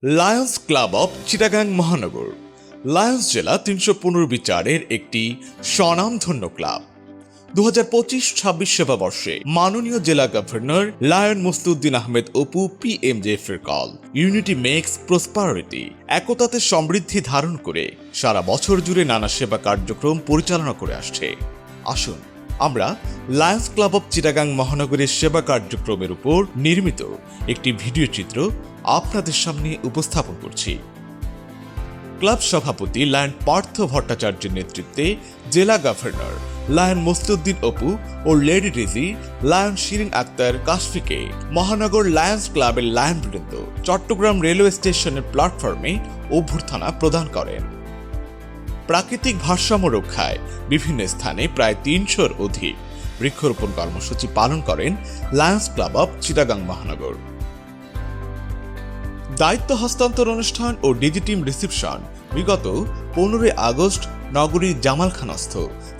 Lions club of Chittagong মহানগর Lions জেলা ৩১৫ বিচারের একটি স্বনামধন্য ক্লাব। ২০২৫-২৬ সেবাবর্ষে মাননীয় জেলা governor lion Mustauddin Ahmed Apu PMJF এর কল ইউনিটি মেক্স প্রসপারিটি, একতাতে সমৃদ্ধি ধারণ করে সারা বছর জুড়ে নানা সেবা কার্যক্রম পরিচালনা করে আসছে। আসুন আমরা লায়ন্স ক্লাব অব চিটাগাং মহানগরের সেবা কার্যক্রমের উপর নির্মিত একটি ভিডিও চিত্র আপনাদের সামনে উপস্থাপন করছি। ক্লাব সভাপতি লায়ন পার্থ ভট্টাচার্যের নেতৃত্বে জেলা গভর্নর লায়ন মুস্তাউদ্দিন অপু ও lady DG lion Shirin Akhtar কাশফিকে মহানগর লায়ন্স ক্লাবের লায়নবৃন্দ চট্টগ্রাম রেলওয়ে স্টেশনের প্ল্যাটফর্মে অভ্যর্থনা প্রদান করেন। প্রাকৃতিক ভারসাম্য রক্ষায় বিভিন্ন স্থানে প্রায় ৩০০-র অধিক বৃক্ষরোপণ কর্মসূচি পালন করেন লায়ন্স ক্লাব অব চিটাগাং মহানগর। দায়িত্ব হস্তান্তর অনুষ্ঠান ও ডিজিটিম রিসিপশন বিগত ১৫ আগস্ট নগরীর জামালখানস্থ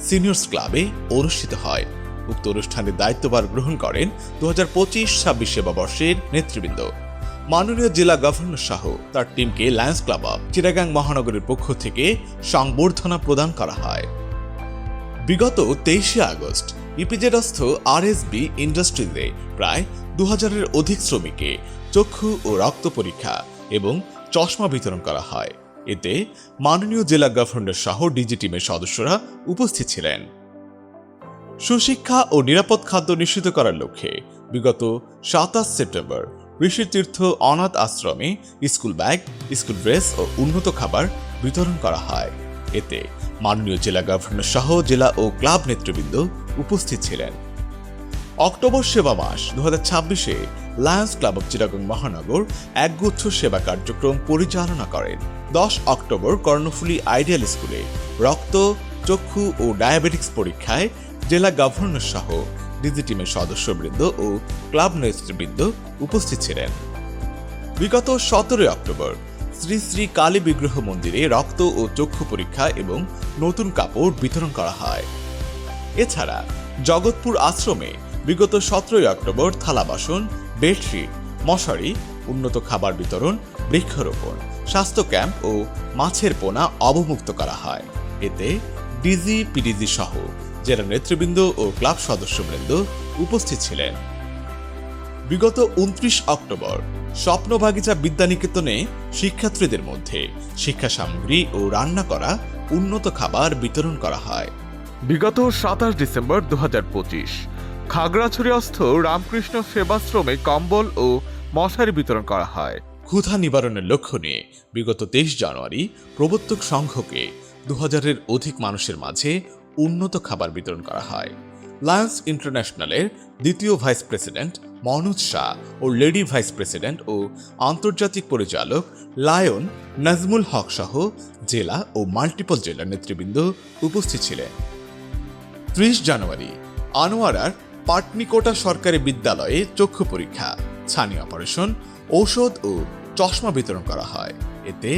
সিনিয়র্স ক্লাবে অনুষ্ঠিত হয়। উক্ত অনুষ্ঠানে দায়িত্বভার গ্রহণ করেন ২০২৫-২৬ সেবাবর্ষের নেতৃবৃন্দ। মাননীয় জেলা গভর্নর সহ তার টিমকে লায়ন্স ক্লাব অব চিটাগাং মহানগরের পক্ষ থেকে সংবর্ধনা প্রদান করা হয়। বিগত ২৩ আগস্ট ইপিজেডস্থ RSB ইন্ডাস্ট্রিজে প্রায় ২০০০-এর অধিক শ্রমিককে চক্ষু ও রক্ত পরীক্ষা এবং চশমা বিতরণ করা হয়। এতে মাননীয় জেলা গভর্নর সহ ডিজি টিমের সদস্যরা উপস্থিত ছিলেন। সুশিক্ষা ও নিরাপদ খাদ্য নিশ্চিত করার লক্ষ্যে বিগত ২৭ সেপ্টেম্বর ঋষিতীর্থ অনাথ আশ্রমে স্কুল ব্যাগ, স্কুল ড্রেস ও উন্নত খাবার বিতরণ করা হয়। এতে মাননীয় জেলা গভর্নর সহ জেলা ও ক্লাব নেতৃবৃন্দ উপস্থিত ছিলেন। অক্টোবর সেবা মাস ২০২৬-এ লায়ন্স ক্লাব অব চিটাগাং মহানগর একগুচ্ছ সেবা কার্যক্রম পরিচালনা করেন। ১০ অক্টোবর কর্ণফুলী আইডিয়াল স্কুলে রক্ত, চক্ষু ও ডায়াবেটিক্স পরীক্ষায় জেলা গভর্নর সহ ডিজি টিমের সদস্যবৃন্দ ও ক্লাব নেতৃবৃন্দ উপস্থিত ছিলেন। বিগত ১৭ অক্টোবর শ্রী শ্রী কালী বিগ্রহ মন্দিরে রক্ত ও চক্ষু পরীক্ষা এবং নতুন কাপড় বিতরণ করা হয়। এছাড়া জগৎপুর আশ্রমে বিগত ১৭ অক্টোবর থালা বাসন, বেডশিট, মশারি, উন্নত খাবার বিতরণ, বৃক্ষরোপণ, স্বাস্থ্য ক্যাম্প ও মাছের পোনা অবমুক্ত করা হয়। এতে ডিজি, পিডিজি সহ জেলা নেতৃবৃন্দ ও ক্লাব সদস্যবৃন্দ উপস্থিত ছিলেন। বিগত ২৯ অক্টোবর স্বপ্নবাগিচা বিদ্যানিকেতনে শিক্ষার্থীদের মধ্যে শিক্ষা সামগ্রী ও রান্না করা উন্নত খাবার বিতরণ করা হয়। বিগত ২৭ ডিসেম্বর ২০২৫ খাগড়াছড়িস্থ রামকৃষ্ণ সেবাশ্রমে কম্বল ও মশারি বিতরণ করা হয়। ক্ষুধা নিবারণের লক্ষ্য নিয়ে বিগত ২৩ জানুয়ারি প্রবর্তক সংঘকে ২০০০-এর অধিক মানুষের মাঝে উন্নত খাবার বিতরণ করা হয়। লায়ন্স ইন্টারন্যাশনালের দ্বিতীয় ভাইস প্রেসিডেন্ট মনোজ শাহ ও লেডি ভাইস প্রেসিডেন্ট ও আন্তর্জাতিক পরিচালক লায়ন নাজমুল হক সহ জেলা ও মাল্টিপল জেলা নেতৃবৃন্দ উপস্থিত ছিলেন। ৩০ জানুয়ারি আনোয়ারার পাটনিকোটা সরকারি বিদ্যালয়ে চক্ষু পরীক্ষা, ছানি অপারেশন, ঔষধ ও চশমা বিতরণ করা হয়। এতে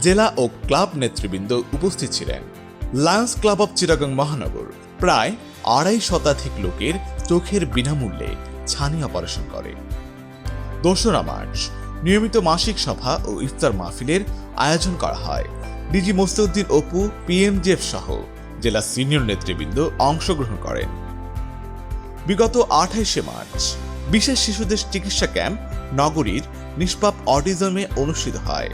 জেলা ও ক্লাব নেতৃবৃন্দ উপস্থিত ছিলেন। লায়ন্স ক্লাব অব চিটাগাং মহানগর প্রায় ২৫ শতাধিক লোকের চোখের বিনামূল্যে ছানি অপারেশন করে। ২রা মার্চ নিয়মিত মাসিক সভা ও ইফতার মাহফিলের আয়োজন করা হয়। ডিজি মুস্তাউদ্দিন অপু, PMJF সহ জেলা সিনিয়র নেতৃবৃন্দ অংশগ্রহণ করেন। বিগত ২৮ মার্চ বিশেষ শিশুদের চিকিৎসা ক্যাম্প নগরীর নিষ্পাপ অটিজমে অনুষ্ঠিত হয়।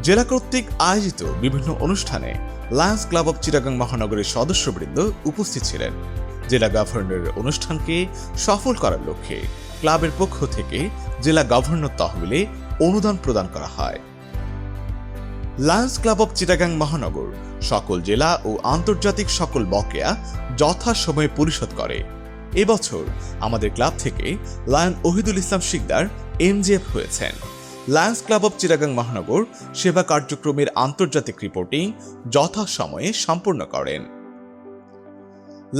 জেলা কর্তৃক আয়োজিত বিভিন্ন অনুষ্ঠানে লায়ন্স ক্লাব অব চিটাগাং মহানগরের সদস্যবৃন্দ উপস্থিত ছিলেন। জেলা গভর্নরের অনুষ্ঠানকে সফল করার লক্ষ্যে ক্লাবের পক্ষ থেকে জেলা গভর্নর তহবিলে অনুদান প্রদান করা হয়। লায়ন্স ক্লাব অব চিটাগাং মহানগর সকল জেলা ও আন্তর্জাতিক সকল বকেয়া যথাসময়ে পরিশোধ করে। এবছর আমাদের ক্লাব থেকে লায়ন ওহিদুল ইসলাম শিকদার MJF হয়েছেন। লায়ন্স ক্লাব অব চিটাগাং মহানগর সেবা কার্যক্রমের আন্তর্জাতিক রিপোর্টিং যথাসময়ে সম্পূর্ণ করেন।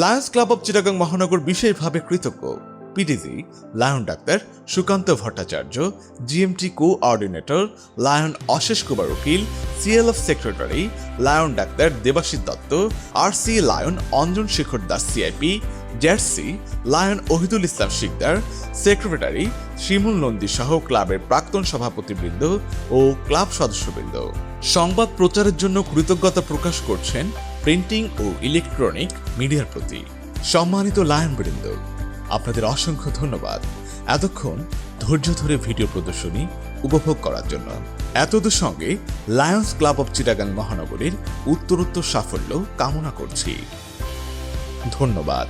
লায়ন্স ক্লাব অব চিটাগাং মহানগর বিশেষভাবে কৃতজ্ঞ PDG lion doctor Sukanta Bhattacharya, GMT coordinator lion Ashesh Kumar Ukil, CLF secretary lion doctor Debashis Datta, RC lion Anjan Shekhar Das CIP, জার্সি লায়ন ওহিদুল ইসলাম শিকদার, সেক্রেটারি শিমুল নন্দী সহ ক্লাবের প্রাক্তন সভাপতিবৃন্দ ও ক্লাব সদস্যবৃন্দ। সংবাদ প্রচারের জন্য কৃতজ্ঞতা প্রকাশ করছেন প্রিন্টিং ও ইলেকট্রনিক মিডিয়ার প্রতি। সম্মানিত লায়নবৃন্দ, আপনাদের অসংখ্য ধন্যবাদ এতক্ষণ ধৈর্য ধরে ভিডিও প্রদর্শনী উপভোগ করার জন্য। এতদূর সঙ্গে লায়ন্স ক্লাব অব চিটাগাং মহানগরীর উত্তরোত্তর সাফল্য কামনা করছি। ধন্যবাদ।